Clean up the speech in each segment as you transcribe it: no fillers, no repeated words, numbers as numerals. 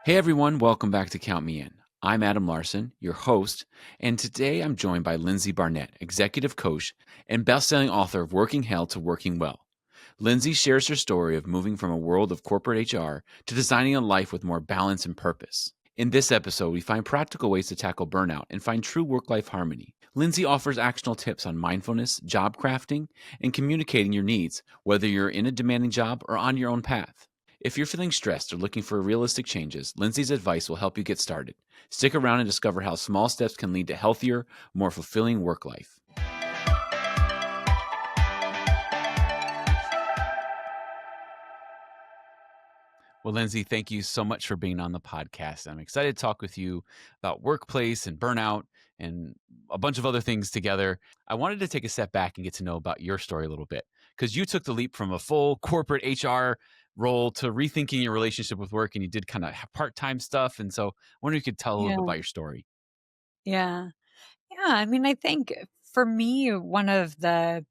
Hey everyone, welcome back to Count Me In. I'm Adam Larson, your host, and today I'm joined by Lindsey Barnett, executive coach and best-selling author of Working Hell to Working Well. Lindsay shares her story of moving from a world of corporate HR to designing a life with more balance and purpose. In this episode, we find practical ways to tackle burnout and find true work-life harmony. Lindsay offers actionable tips on mindfulness, job crafting, and communicating your needs, whether you're in a demanding job or on your own path. If you're feeling stressed or looking for realistic changes, Lindsay's advice will help you get started. Stick around and discover how small steps can lead to healthier, more fulfilling work life. Well, Lindsay, thank you so much for being on the podcast. I'm excited to talk with you about workplace and burnout and a bunch of other things together. I wanted to take a step back and get to know about your story a little bit because you took the leap from a full corporate HR role to rethinking your relationship with work and you did kind of part-time stuff. And so I wonder if you could tell a little bit Yeah, about your story. yeah. Yeah, I mean, I think for me, one of the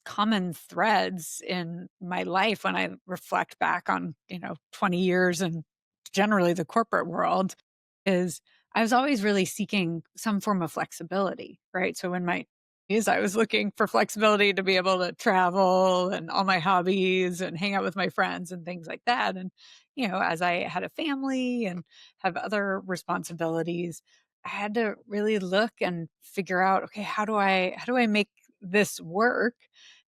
common threads in my life when I reflect back on, 20 years and generally the corporate world is I was always really seeking some form of flexibility, right? So in my years, I was looking for flexibility to be able to travel and all my hobbies and hang out with my friends and things like that. And, as I had a family and have other responsibilities, I had to really look and figure out, okay, how do I make this work?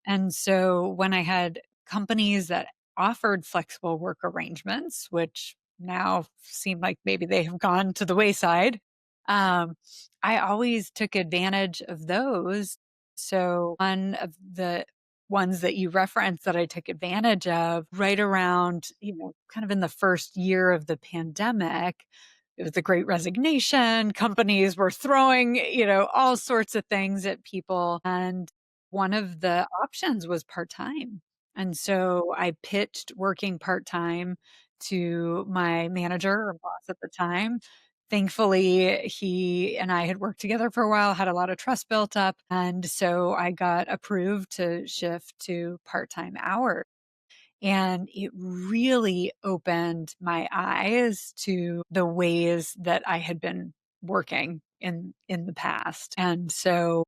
And so when I had companies that offered flexible work arrangements, which now seem like maybe they have gone to the wayside, um, I always took advantage of those. So one of the ones that you referenced that I took advantage of right around, kind of in the first year of the pandemic, it was the great resignation. Companies were throwing, all sorts of things at people. And one of the options was part-time. And so I pitched working part-time to my manager or boss at the time. Thankfully, he and I had worked together for a while, had a lot of trust built up, and so I got approved to shift to part-time hours. And it really opened my eyes to the ways that I had been working in the past. And so,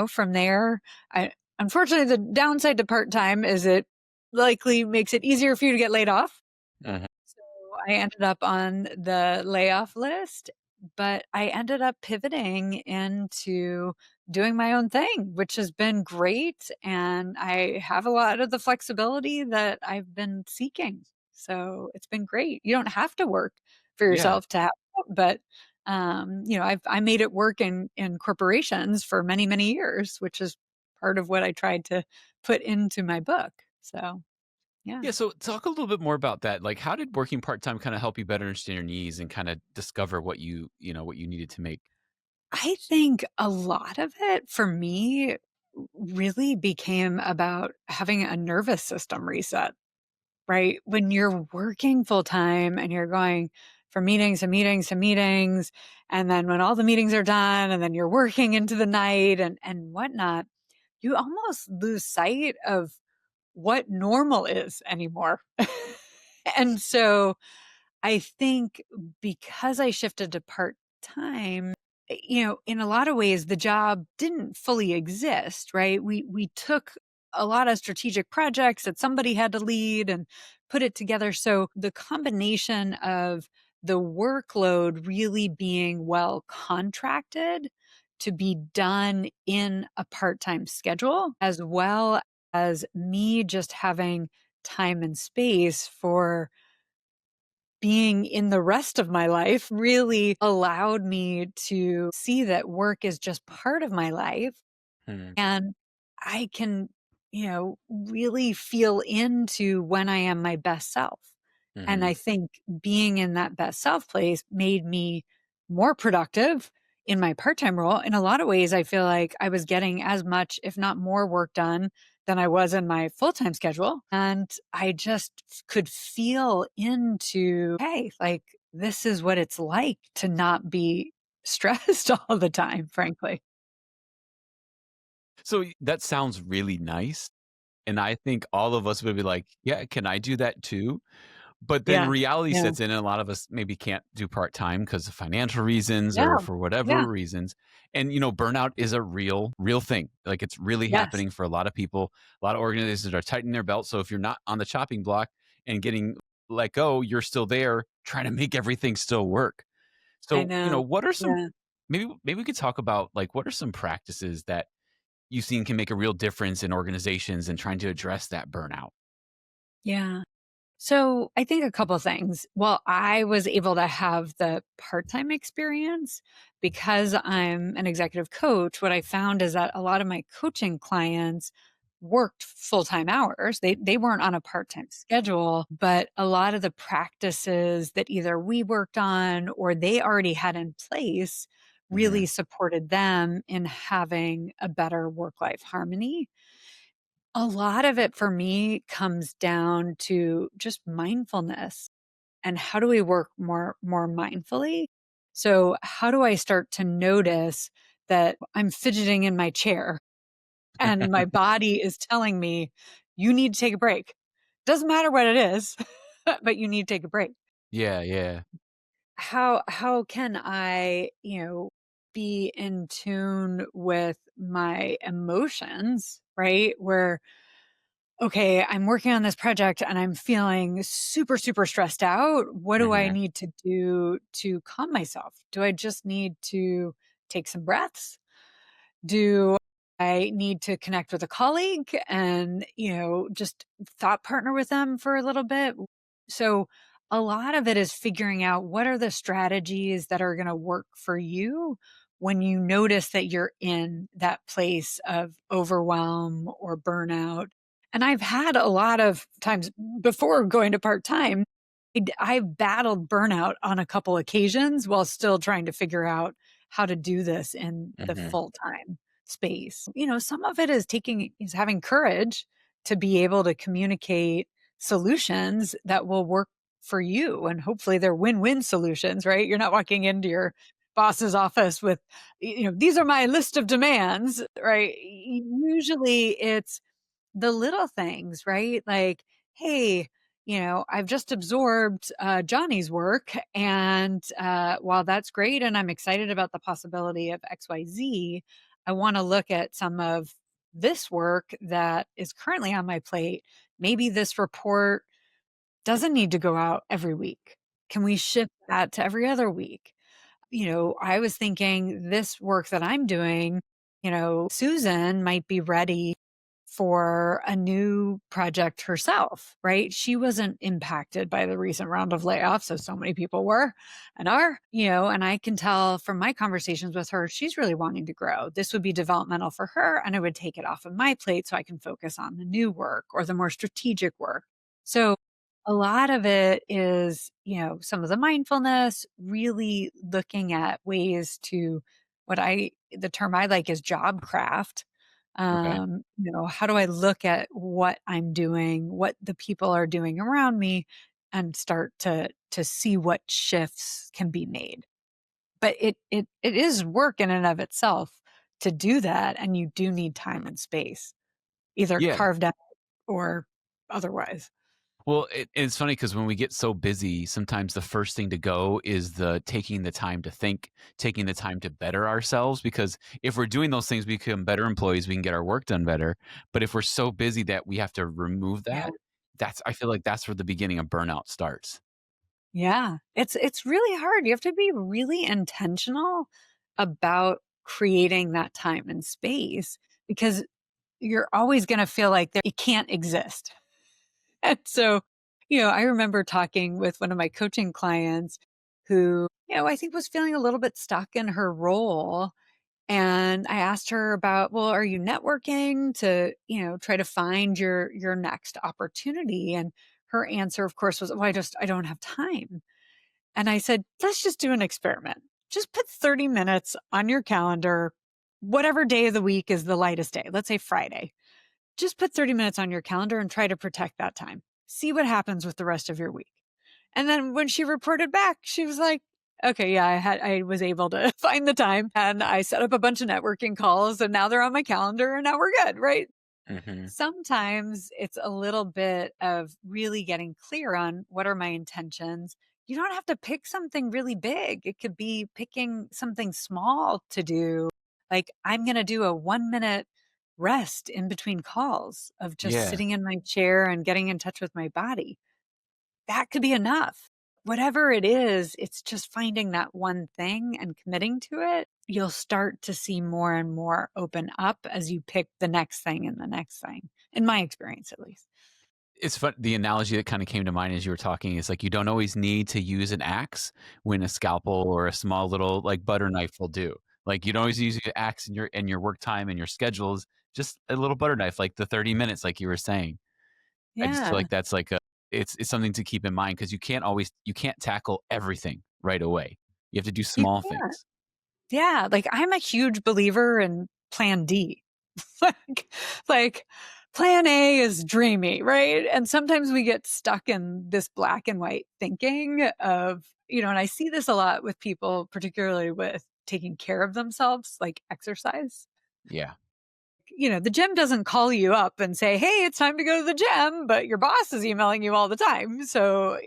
from there, I unfortunately, the downside to part-time is it likely makes it easier for you to get laid off. Mhm. So I ended up on the layoff list, but I ended up pivoting into doing my own thing, which has been great. And I have a lot of the flexibility that I've been seeking. So it's been great. You don't have to work for Yeah. yourself to have, but I made it work in corporations for many, many years, which is part of what I tried to put into my book. So yeah. Yeah. So talk a little bit more about that. Like, how did working part-time kind of help you better understand your needs and kind of discover what you needed to make? I think a lot of it for me really became about having a nervous system reset, right? When you're working full time and you're going from meetings to meetings to meetings, and then when all the meetings are done, and then you're working into the night and whatnot, you almost lose sight of what normal is anymore. And so I think because I shifted to part time, in a lot of ways, the job didn't fully exist, right? We took a lot of strategic projects that somebody had to lead and put it together. So the combination of the workload really being well contracted to be done in a part-time schedule, as well as me just having time and space for being in the rest of my life really allowed me to see that work is just part of my life Mhm. and I can, really feel into when I am my best self. And Mhm. I think being in that best self place made me more productive in my part-time role. In a lot of ways, I feel like I was getting as much, if not more work done than I was in my full-time schedule. And I just could feel into, hey, like this is what it's like to not be stressed all the time, frankly. So that sounds really nice. And I think all of us would be like, yeah, can I do that too? But then Yeah. reality Yeah. sets in, and a lot of us maybe can't do part-time because of financial reasons or Yeah. for whatever Yeah. reasons. And, burnout is a real thing. Like, it's really Yes. happening for a lot of people. A lot of organizations are tightening their belt. So if you're not on the chopping block and getting let go, you're still there trying to make everything still work. I So, know. what are some Yeah. maybe we could talk about, like, what are some practices that you've seen can make a real difference in organizations and trying to address that burnout? Yeah. So I think a couple things. Well, I was able to have the part-time experience because I'm an executive coach. What I found is that a lot of my coaching clients worked full-time hours. They weren't on a part-time schedule, but a lot of the practices that either we worked on or they already had in place Mhm. really supported them in having a better work-life harmony. A lot of it for me comes down to just mindfulness and how do we work more mindfully? So, how do I start to notice that I'm fidgeting in my chair and my body is telling me you need to take a break. Doesn't matter what it is, but you need to take a break. Yeah, yeah. How can I, be in tune with my emotions, right? Where okay, I'm working on this project and I'm feeling super, super stressed out. What do I Mhm. need to do to calm myself? Do I just need to take some breaths? Do I need to connect with a colleague and, just thought partner with them for a little bit? So, a lot of it is figuring out what are the strategies that are going to work for you when you notice that you're in that place of overwhelm or burnout. And I've had a lot of times before going to part time, I've battled burnout on a couple occasions while still trying to figure out how to do this in the Mhm. full time space. Some of it is having courage to be able to communicate solutions that will work for you. And hopefully they're win-win solutions, right? You're not walking into your boss's office with, these are my list of demands, right? Usually it's the little things, right? Like, hey, I've just absorbed Johnny's work. And while that's great, and I'm excited about the possibility of XYZ, I want to look at some of this work that is currently on my plate. Maybe this report doesn't need to go out every week. Can we shift that to every other week? I was thinking this work that I'm doing, Susan might be ready for a new project herself, right? She wasn't impacted by the recent round of layoffs, as so many people were and are, and I can tell from my conversations with her, she's really wanting to grow. This would be developmental for her, and I would take it off of my plate so I can focus on the new work or the more strategic work. So a lot of it is, some of the mindfulness, really looking at ways to the term I like is job craft. Okay. How do I look at what I'm doing, what the people are doing around me, and start to see what shifts can be made. But it is work in and of itself to do that, and you do need time and space, either Yeah. carved out or otherwise. Well, it's funny because when we get so busy, sometimes the first thing to go is the taking the time to think, taking the time to better ourselves. Because if we're doing those things, we become better employees, we can get our work done better. But if we're so busy that we have to remove Yeah. that, I feel like that's where the beginning of burnout starts. Yeah. It's really hard. You have to be really intentional about creating that time and space because you're always gonna feel like it can't exist. And so, I remember talking with one of my coaching clients who, I think was feeling a little bit stuck in her role. And I asked her about, well, are you networking to, try to find your next opportunity? And her answer, of course, was, well, I don't have time. And I said, let's just do an experiment. Just put 30 minutes on your calendar, whatever day of the week is the lightest day. Let's say Friday. Just put 30 minutes on your calendar and try to protect that time. See what happens with the rest of your week. And then when she reported back, she was like, okay, yeah, I was able to find the time and I set up a bunch of networking calls and now they're on my calendar and now we're good, right? Mhm. Sometimes it's a little bit of really getting clear on what are my intentions. You don't have to pick something really big. It could be picking something small to do. Like, I'm going to do a 1 minute rest in between calls of just Yeah. sitting in my chair and getting in touch with my body. That could be enough. Whatever it is, it's just finding that one thing and committing to it. You'll start to see more and more open up as you pick the next thing and the next thing, in my experience, at least. It's fun the analogy that kinda came to mind as you were talking is, like, you don't always need to use an axe when a scalpel or a small little, like, butter knife will do. Like, you don't always use your axe in your work time and your schedules, just a little butter knife, like the 30 minutes, like you were saying. I just feel Yeah. like that's like a it's something to keep in mind because you can't tackle everything right away. You have to do You small can't. things. Yeah, like, I'm a huge believer in plan D. Like like, plan A is dreamy, right? And sometimes we get stuck in this black and white thinking of, and I see this a lot with people, particularly with taking care of themselves, like exercise. Yeah. The gym doesn't call you up and say, "Hey, it's time to go to the gym," but your boss is emailing you all the time. So,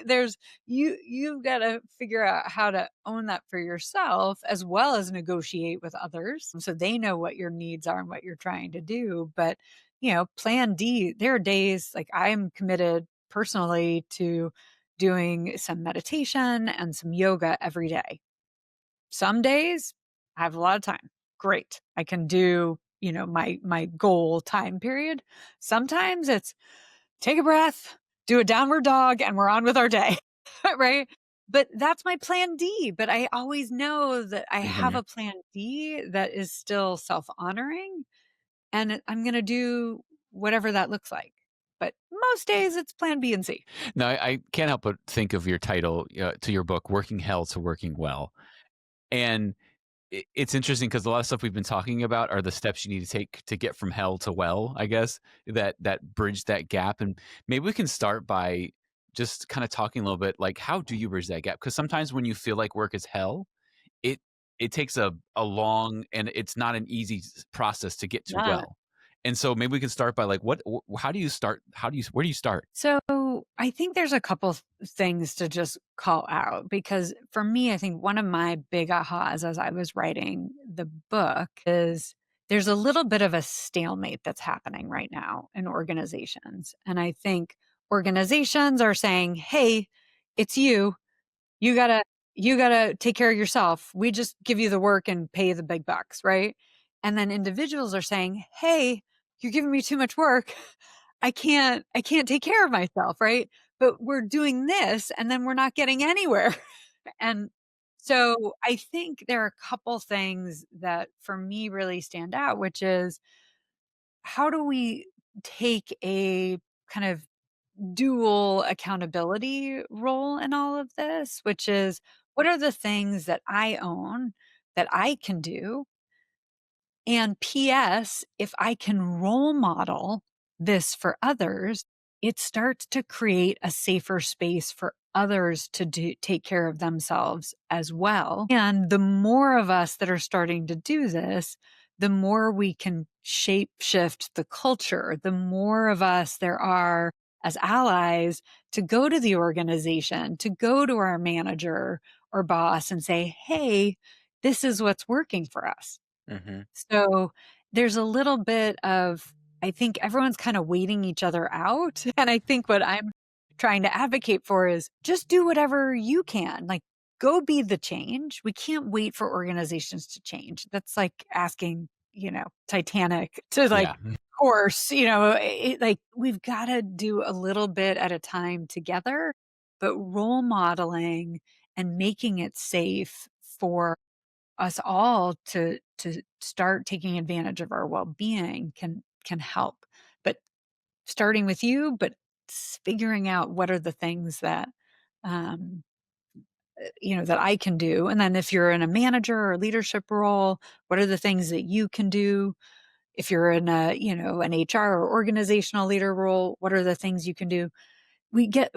there's you've got to figure out how to own that for yourself as well as negotiate with others so they know what your needs are and what you're trying to do. But, plan D, there are days like I'm committed personally to doing some meditation and some yoga every day. Some days I have a lot of time. Great. I can do, my goal time period. Sometimes it's take a breath, do a downward dog, and we're on with our day. Right? But that's my plan D. But I always know that I have Mhm. a plan D that is still self honoring and I'm going to do whatever that looks like. But most days it's plan B and C. No, I can't help but think of your title, to your book, "Working Hell to Working Well." And it's interesting because a lot of stuff we've been talking about are the steps you need to take to get from hell to well, I guess, that bridge that gap. And maybe we can start by just kind of talking a little bit like how do you bridge that gap? Because sometimes when you feel like work is hell, it it takes a long and it's not an easy process to get to Yeah. well. And so maybe we can start by like how do you start? Where do you start? So I think there's a couple things to just call out because for me, I think one of my big ahas as I was writing the book is there's a little bit of a stalemate that's happening right now in organizations. And I think organizations are saying, hey, it's you. You gotta you gotta take care of yourself. We just give you the work and pay the big bucks, right? And then individuals are saying, "Hey, you're giving me too much work. I can't take care of myself," right? But we're doing this and then we're not getting anywhere. And so I think there are a couple things that for me really stand out, which is how do we take a kind of dual accountability role in all of this, which is what are the things that I own that I can do and PS, if I can role model this for others, it starts to create a safer space for others to take care of themselves as well. And the more of us that are starting to do this, the more we can shape shift the culture, the more of us there are as allies to go to the organization, to go to our manager or boss and say, hey, this is what's working for us. Mhm. So, there's a little bit of I think everyone's kinda waiting each other out, and I think what I'm trying to advocate for is just do whatever you can, like, go be the change. We can't wait for organizations to change. That's like asking, Titanic to, like, Yeah. course, like, we've gotta do a little bit at a time together, but role modeling and making it safe for us all to start taking advantage of our well-being can help. But starting with you, but figuring out what are the things that um that I can do. And then if you're in a manager or leadership role, what are the things that you can do? If you're in an HR or organizational leader role, what are the things you can do?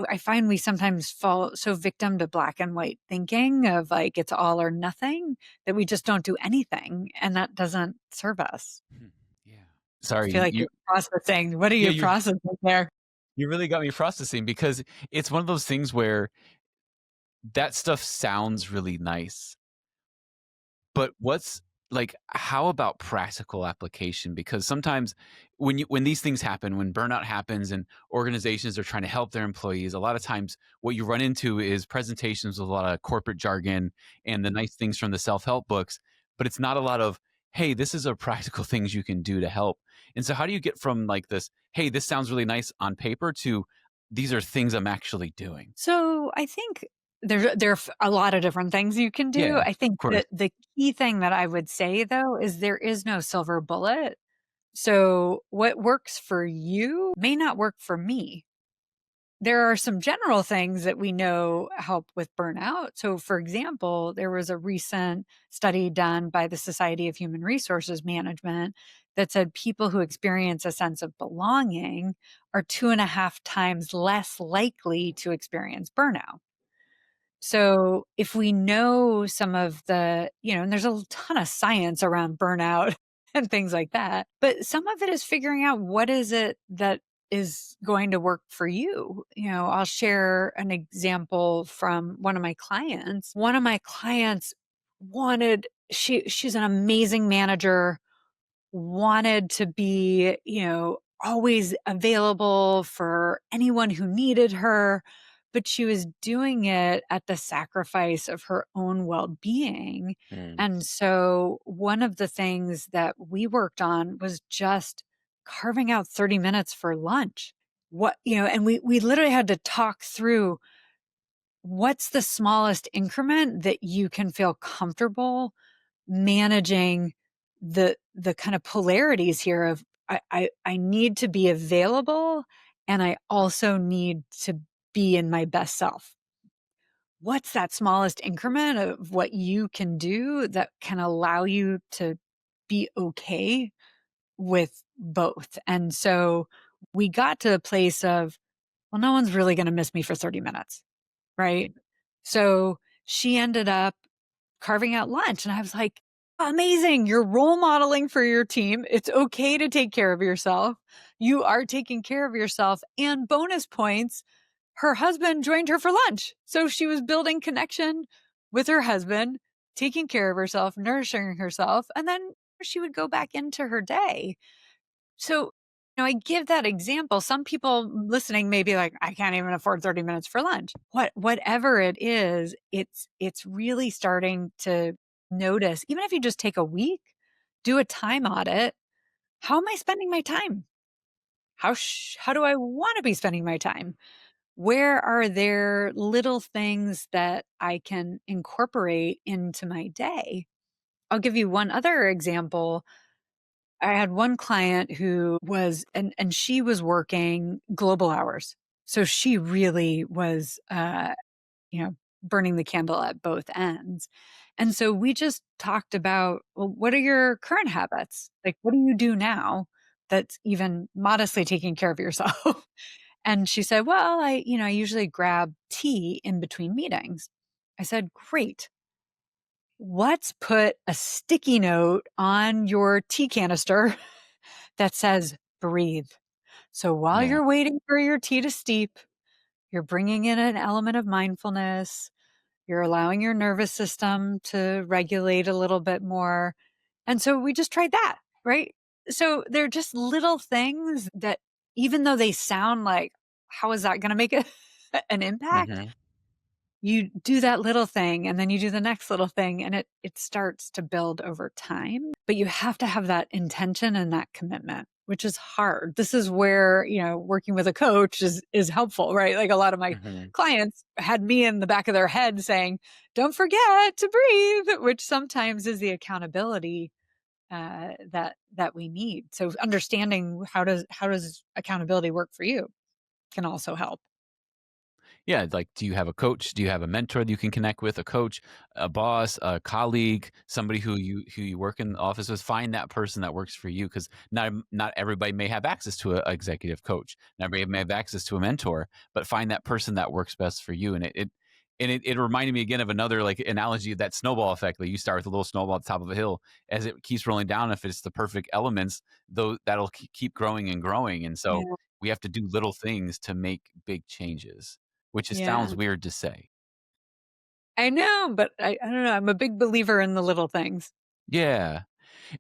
I find we sometimes fall so victim to black and white thinking of like it's all or nothing that we just don't do anything and that doesn't serve us. Hmm. Yeah. I feel Sorry, like you're processing. What are yeah, you processing there? you really got me processing because it's one of those things where that stuff sounds really nice. But what's like, how about practical application? Because sometimes when these things happen, when burnout happens and organizations are trying to help their employees, a lot of times what you run into is presentations with a lot of corporate jargon and the nice things from the self-help books, but it's not a lot of, hey, this is a practical things you can do to help. And so how do you get from like this, hey, this sounds really nice on paper to these are things I'm actually doing? So I think there are a lot of different things you can do. Yeah, I think of course. that the key thing that I would say though is there is no silver bullet. So what works for you may not work for me. There are some general things that we know help with burnout. So, for example, there was a recent study done by the Society of Human Resources Management that said people who experience a sense of belonging are 2.5 times less likely to experience burnout. So, if we know some of the, and there's a ton of science around burnout and things like that, but some of it is figuring out what is it that is going to work for you. I'll share an example from one of my clients. One of my clients she's an amazing manager, wanted to be, always available for anyone who needed her, but she was doing it at the sacrifice of her own well-being. Mm, And so one of the things that we worked on was just carving out 30 minutes for lunch. And we literally had to talk through what's the smallest increment that you can feel comfortable managing the kind of polarities here of I need to be available and I also need to be in my best self. What's that smallest increment of what you can do that can allow you to be okay with both? And so we got to the place of, well, no one's really going to miss me for 30 minutes. Right. So she ended up carving out lunch. And I was like, amazing. You're role modeling for your team. It's okay to take care of yourself. You are taking care of yourself. And bonus points, her husband joined her for lunch. So she was building connection with her husband, taking care of herself, nourishing herself. And then she would go back into her day. So, I give that example. Some people listening may be like, I can't even afford 30 minutes for lunch. Whatever it is, it's really starting to notice, even if you just take a week, do a time audit. How am I spending my time? How do I want to be spending my time? Where are there little things that I can incorporate into my day? I'll give you one other example. I had one client who was and she was working global hours. So she really was you know, burning the candle at both ends. And so we just talked about, well, what are your current habits? Like what do you do now that's even modestly taking care of yourself? And she said, well, I usually grab tea in between meetings. I said, great. Let's put a sticky note on your tea canister that says breathe. So while yeah. you're waiting for your tea to steep, you're bringing in an element of mindfulness. You're allowing your nervous system to regulate a little bit more. And so we just tried that, right? So they're just little things that, even though they sound like, how is that going to make an impact? Hmm. You do that little thing and then you do the next little thing and it starts to build over time, but you have to have that intention and that commitment, which is hard. This is where, working with a coach is helpful, right? Like a lot of my Hmm. clients had me in the back of their head saying, don't forget to breathe, which sometimes is the accountability that we need. So understanding how does accountability work for you can also help. Yeah, like, do you have a coach? Do you have a mentor that you can connect with? A coach, a boss, a colleague, somebody who you work in the office with? Find that person that works for you, because not everybody may have access to a executive coach. Not everybody may have access to a mentor, but find that person that works best for you. And it And it reminded me again of another like analogy of that snowball effect. Like you start with a little snowball at the top of a hill. As it keeps rolling down, if it's the perfect elements, though that'll keep growing and growing. And so Yeah. we have to do little things to make big changes, which it Yeah. sounds weird to say. I know, but I don't know, I'm a big believer in the little things. Yeah.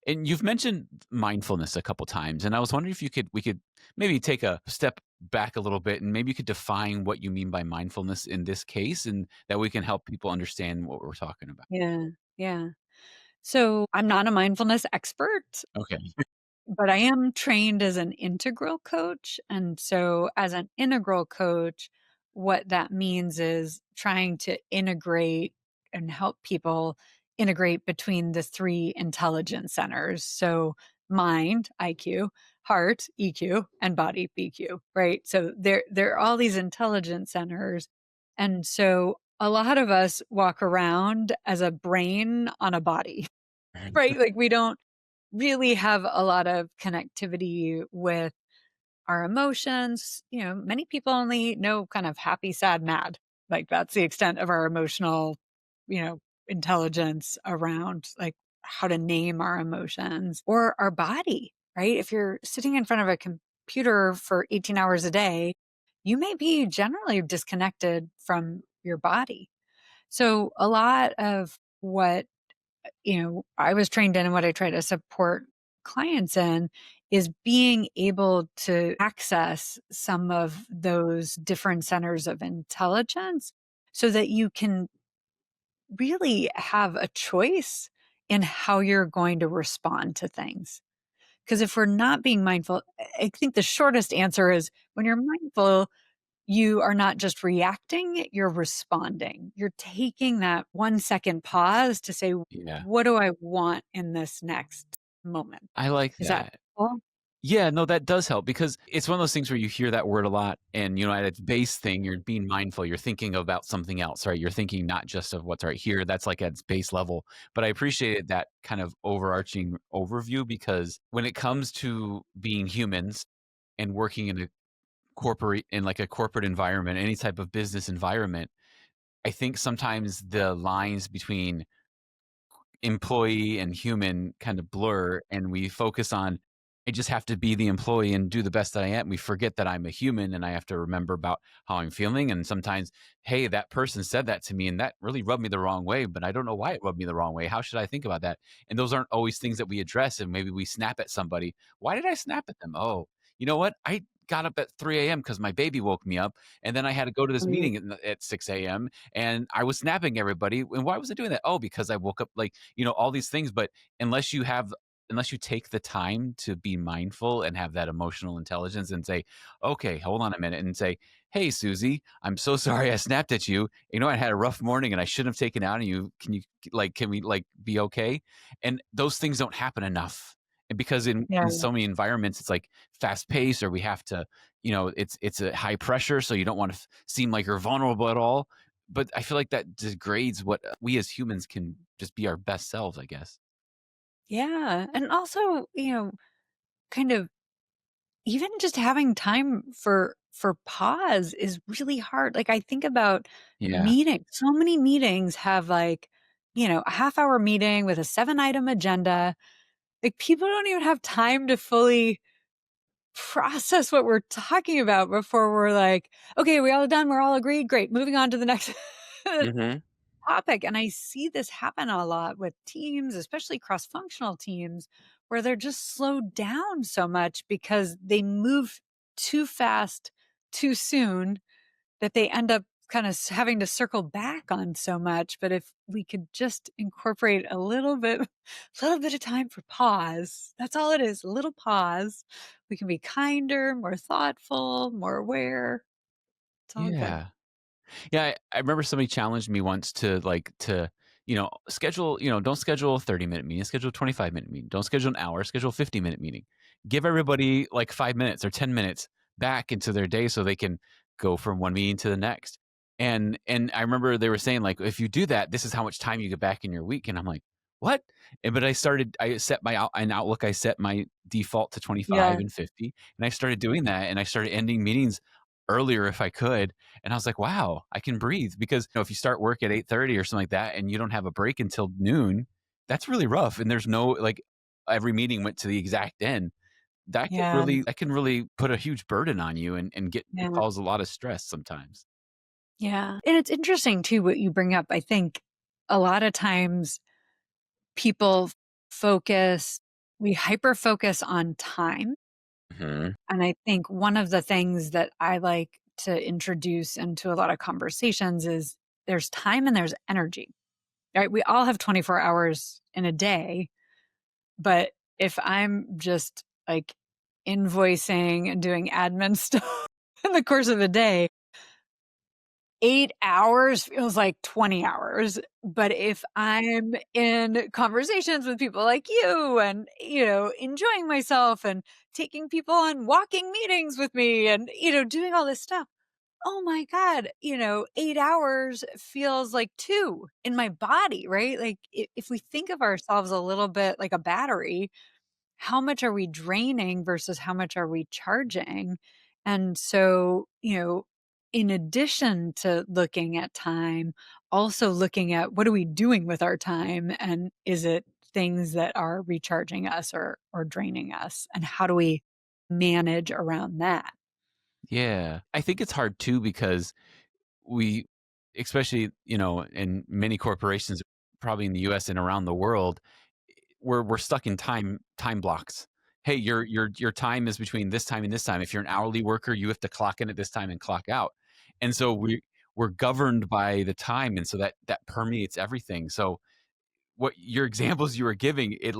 And you've mentioned mindfulness a couple times, and I was wondering if we could maybe take a step back a little bit, and maybe you could define what you mean by mindfulness in this case, and that we can help people understand what we're talking about. Yeah, yeah. So, I'm not a mindfulness expert, Okay. but I am trained as an integral coach, and so as an integral coach, what that means is trying to integrate and help people integrate between the 3 intelligence centers. So, mind, IQ, heart, EQ, and body, BQ, right? So there are all these intelligence centers, and so a lot of us walk around as a brain on a body, right? Like, we don't really have a lot of connectivity with our emotions. Many people only know kind of happy, sad, mad. Like that's the extent of our emotional, you know, intelligence around like how to name our emotions or our body, right? If you're sitting in front of a computer for 18 hours a day, you may be generally disconnected from your body. So a lot of what I was trained in and what I try to support clients in is being able to access some of those different centers of intelligence so that you can really have a choice in how you're going to respond to things. Because if we're not being mindful, I think the shortest answer is when you're mindful, you are not just reacting, you're responding. You're taking that 1 second pause to say, Yeah. "What do I want in this next moment?" I like Is that that. helpful? Yeah, no, that does help because it's one of those things where you hear that word a lot and, at its base thing, you're being mindful, you're thinking about something else, right? You're thinking not just of what's right here, that's like at its base level. But I appreciated that kind of overarching overview because when it comes to being humans and working in like a corporate environment, any type of business environment, I think sometimes the lines between employee and human kind of blur and we focus on I just have to be the employee and do the best that I am. We forget that I'm a human and I have to remember about how I'm feeling. And sometimes, hey, that person said that to me and that really rubbed me the wrong way, but I don't know why it rubbed me the wrong way. How should I think about that? And those aren't always things that we address. And maybe we snap at somebody. Why did I snap at them? Oh, you know what? I got up at 3 a.m. because my baby woke me up. And then I had to go to this Mm, meeting at 6 a.m. and I was snapping everybody. And why was I doing that? Oh, because I woke up like, all these things. But unless you have unless you take the time to be mindful and have that emotional intelligence and say, okay, hold on a minute and say, hey, Susie, I'm so sorry I snapped at you. I had a rough morning and I shouldn't have taken out on you. Can we like be okay? And those things don't happen enough. And because yeah, in so many environments, it's like fast paced or we have to, it's a high pressure. So you don't want to seem like you're vulnerable at all. But I feel like that degrades what we as humans can just be our best selves, I guess. yeah, and also, kind of even just having time for pause is really hard. Like, I think about Yeah. meetings. So many meetings have, like, a half-hour meeting with a 7-item agenda. Like, people don't even have time to fully process what we're talking about before we're like, "Okay, we all done? We're all agreed? Great, moving on to the next Mhm. topic." And I see this happen a lot with teams, especially cross-functional teams, where they're just slowed down so much because they move too fast, too soon, that they end up kind of having to circle back on so much. But if we could just incorporate a little bit, little bit of time for pause, that's all it is, a little pause. We can be kinder, more thoughtful, more aware. It's all good. Yeah. Yeah, I remember somebody challenged me once to schedule, don't schedule a 30-minute meeting, schedule a 25-minute meeting. Don't schedule an hour, schedule a 50-minute meeting. Give everybody like 5 minutes or 10 minutes back into their day so they can go from one meeting to the next. And I remember they were saying like, if you do that, this is how much time you get back in your week. And I'm like, what? But I set in Outlook, I set my default to 25 Yeah. and 50. And I started doing that and I started ending meetings earlier if I could. And I was like, wow, I can breathe because if you start work at 8:30 or something like that and you don't have a break until noon, that's really rough. And there's no like every meeting went to the exact end. Yeah. That can really put a huge burden on you and get Yeah. cause a lot of stress sometimes. Yeah. And it's interesting too what you bring up. I think a lot of times people focus we hyper focus on time. Mhm. And I think one of the things that I like to introduce into a lot of conversations is there's time and there's energy, right? We all have 24 hours in a day, but if I'm just like invoicing and doing admin stuff in the course of a day, 8 hours feels like 20 hours. But if I'm in conversations with people like you and, enjoying myself and taking people on walking meetings with me and, doing all this stuff, oh my God, 8 hours feels like two in my body, right? Like if we think of ourselves a little bit like a battery, how much are we draining versus how much are we charging? And so, in addition to looking at time, also looking at what are we doing with our time and is it things that are recharging us or draining us and how do we manage around that? Yeah. I think it's hard too because we especially, in many corporations, probably in the US and around the world, we're stuck in time blocks. Hey, your time is between this time and this time. If you're an hourly worker, you have to clock in at this time and clock out. And so we're governed by the time, and so that permeates everything. So what your examples you were giving, it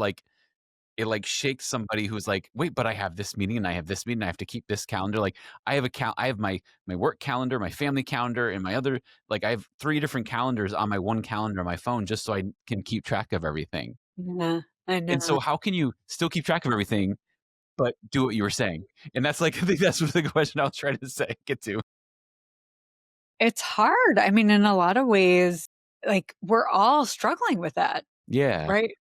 shakes somebody who's like, "Wait, but I have this meeting and I have this meeting, I have to keep this calendar." Like, I have my work calendar, my family calendar, and my other I have 3 different calendars on my one calendar on my phone just so I can keep track of everything. Yeah, I And know. so how can you still keep track of everything, but do what you were saying? And that's I think that's what the question I was trying to get to. It's hard. I mean, in a lot of ways, like we're all struggling with that. Yeah. Right?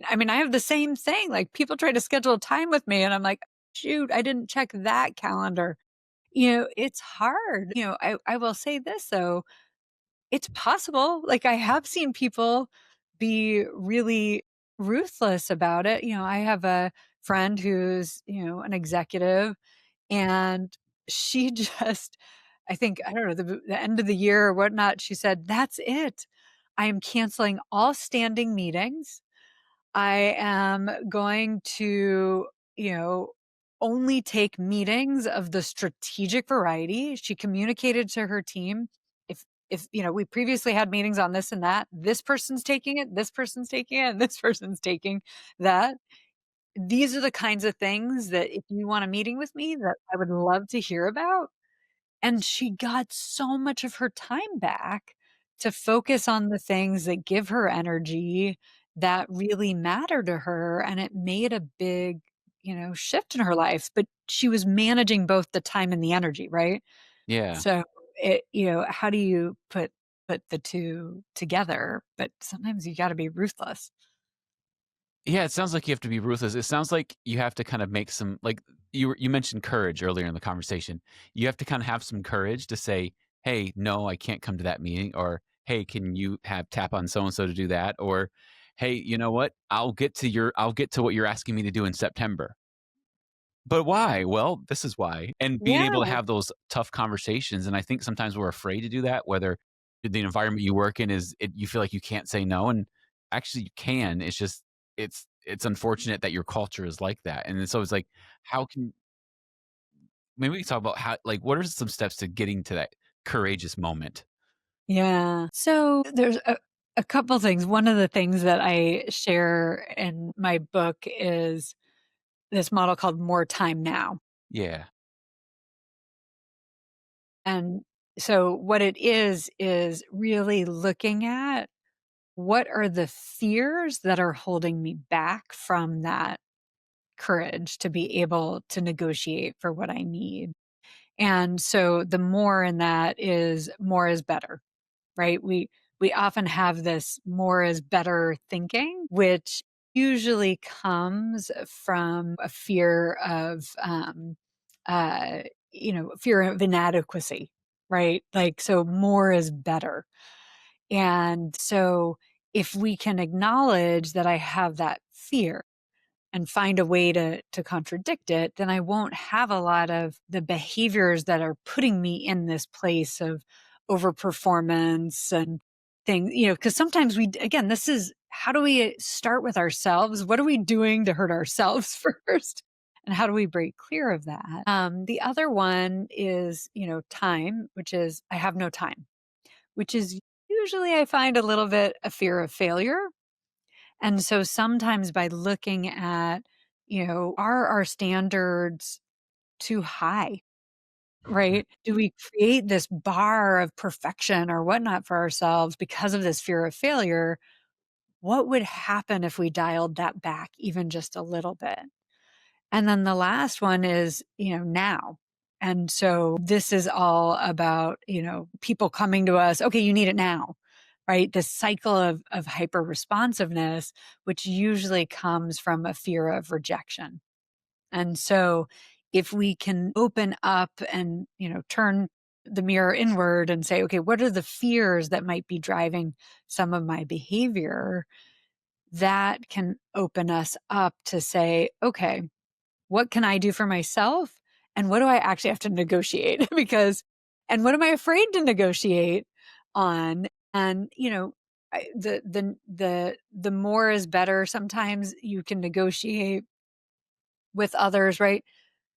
I mean, I have the same thing, like, people try to schedule time with me, and I'm like, "Shoot, I didn't check that calendar." It's hard. I will say this, though, it's possible. Like, I have seen people be really ruthless about it. I have a friend who's, an executive, and she just I think, I don't know, the end of the year or whatnot, she said, "That's it. I am canceling all standing meetings. I am going to, you know, only take meetings of the strategic variety." She communicated to her team, if we previously had meetings on this and that, this person's taking it, this person's taking it, and this person's taking that. These are the kinds of things that if you want a meeting with me that I would love to hear about. And she got so much of her time back to focus on the things that give her energy that really matter to her, and it made a big, shift in her life, but she was managing both the time and the energy, right? Yeah. So, how do you put the 2 together? But sometimes you gotta be ruthless. Yeah, it sounds like you have to be ruthless. It sounds like you have to kind of make some you mentioned courage earlier in the conversation. You have to kind of have some courage to say, "Hey, no, I can't come to that meeting," or "Hey, can you have tap on so and so to do that?" Or "Hey, you know what? I'll get to what you're asking me to do in September." But why? Well, this is why. And being able to Yeah. have those tough conversations, and I think sometimes we're afraid to do that, whether the environment you work in you feel like you can't say no, and actually you can. It's just it's unfortunate that your culture is like that. And so it's like, how can maybe we can talk about how what are some steps to getting to that courageous moment? Yeah. So there's a couple things. One of the things that I share in my book is this model called more time now. Yeah. And so what it is really looking at what are the fears that are holding me back from that courage to be able to negotiate for what I need. And so the more in that is more is better, right? We often have this more is better thinking, which usually comes from a fear of fear of inadequacy, right? Like, so more is better. And so if we can acknowledge that I have that fear and find a way to contradict it, then I won't have a lot of the behaviors that are putting me in this place of overperformance and things, because sometimes again, this is how do we start with ourselves? What are we doing to hurt ourselves first? And how do we break clear of that? The other one is, time, which is I have no time, which is usually I find a little bit a fear of failure. And so sometimes by looking at, are our standards too high, right? Do we create this bar of perfection or whatnot for ourselves because of this fear of failure? What would happen if we dialed that back even just a little bit? And then the last one is, now. And so this is all about, people coming to us, okay, you need it now, right? This cycle of hyper responsiveness, which usually comes from a fear of rejection. And so if we can open up and, turn the mirror inward and say, okay, what are the fears that might be driving some of my behavior? That can open us up to say, okay, what can I do for myself? And what do I actually have to negotiate? And what am I afraid to negotiate on? And, the more is better. Sometimes you can negotiate with others, right?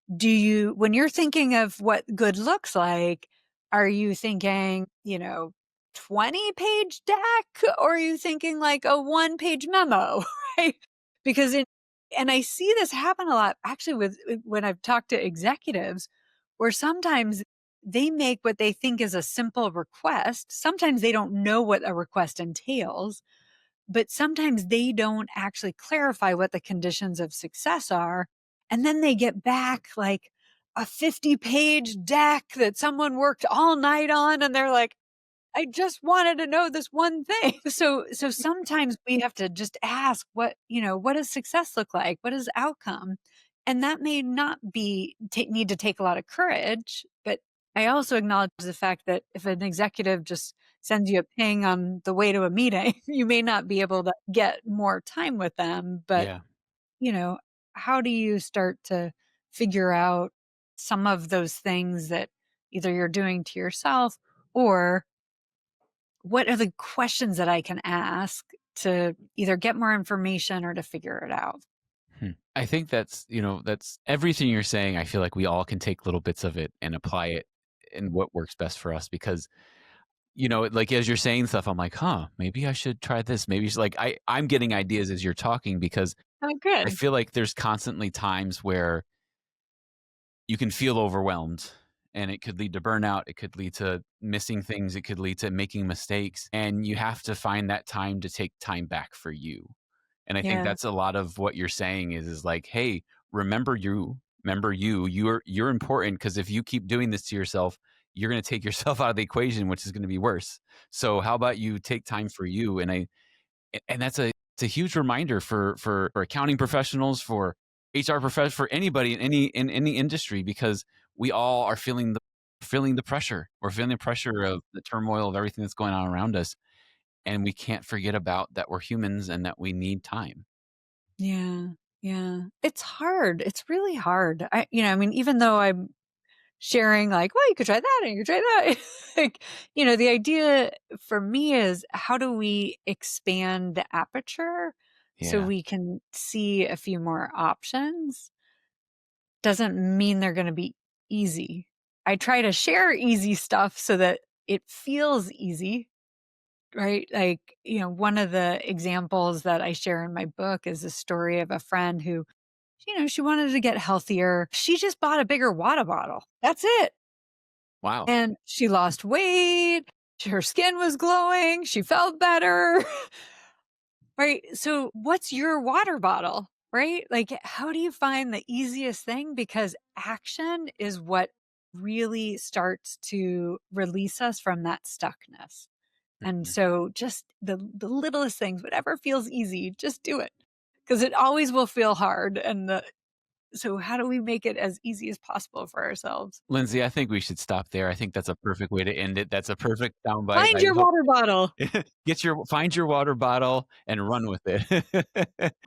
When you're thinking of what good looks like, are you thinking, 20-page deck, or are you thinking like a one-page memo, right? Because and I see this happen a lot actually when I've talked to executives where sometimes they make what they think is a simple request. Sometimes they don't know what a request entails, but sometimes they don't actually clarify what the conditions of success are. And then they get back like a 50-page deck that someone worked all night on. And they're like, I just wanted to know this one thing. So sometimes we have to just ask what does success look like? What is outcome? And that may not need to take a lot of courage, but I also acknowledge the fact that if an executive just sends you a ping on the way to a meeting, you may not be able to get more time with them. But, Yeah. you know, how do you start to figure out some of those things that either you're doing to yourself, or what are the questions that I can ask to either get more information or to figure it out? I think that's everything you're saying. I feel like we all can take little bits of it and apply it in what works best for us because, like as you're saying stuff, I'm like, huh, maybe I should try this. Maybe like I'm getting ideas as you're talking because Oh, I good. feel like there's constantly times where you can feel overwhelmed and it could lead to burnout. It could lead to missing things. It could lead to making mistakes. And you have to find that time to take time back for you. And I think Yeah. that's a lot of what you're saying is like, hey, remember you're important because if you keep doing this to yourself, you're going to take yourself out of the equation, which is going to be worse. So how about you take time for you? And that's it's a huge reminder for accounting professionals, for HR professionals, for anybody in any industry, because we all are feeling the pressure. We're feeling the pressure of the turmoil of everything that's going on around us, and we can't forget about that we're humans and that we need time. Yeah. Yeah. It's hard. It's really hard. I mean, even though I'm sharing like, well, you could try that and you could try that. Like, the idea for me is how do we expand the aperture so Yeah. we can see a few more options? Doesn't mean they're going to be easy. I try to share easy stuff so that it feels easy, right? Like, one of the examples that I share in my book is a story of a friend who, she wanted to get healthier. She just bought a bigger water bottle. That's it. Wow. And she lost weight. Her skin was glowing. She felt better. Right. So, what's your water bottle? Right. Like, how do you find the easiest thing? Because action is what really starts to release us from that stuckness. And Mhm. so, just the littlest things, whatever feels easy, just do it because it always will feel hard. And So how do we make it as easy as possible for ourselves? Lindsay, I think we should stop there. I think that's a perfect way to end it. That's a perfect soundbite. Find your water bottle. Find your water bottle and run with it.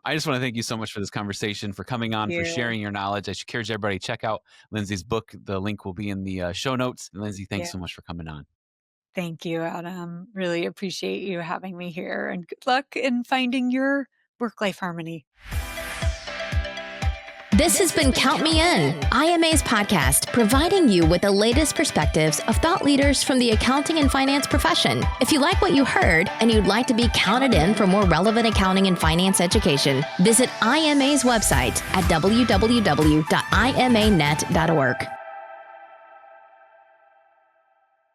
I just want to thank you so much for this conversation, for coming on, for Yeah. sharing your knowledge. I should encourage everybody to check out Lindsay's book. The link will be in the show notes. And Lindsay, thanks Yeah. so much for coming on. Thank you, Adam. Really appreciate you having me here, and good luck in finding your work-life harmony. This has been Count Me In, IMA's podcast, providing you with the latest perspectives of thought leaders from the accounting and finance profession. If you like what you heard and you'd like to be counted in for more relevant accounting and finance education, visit IMA's website at www.imanet.org.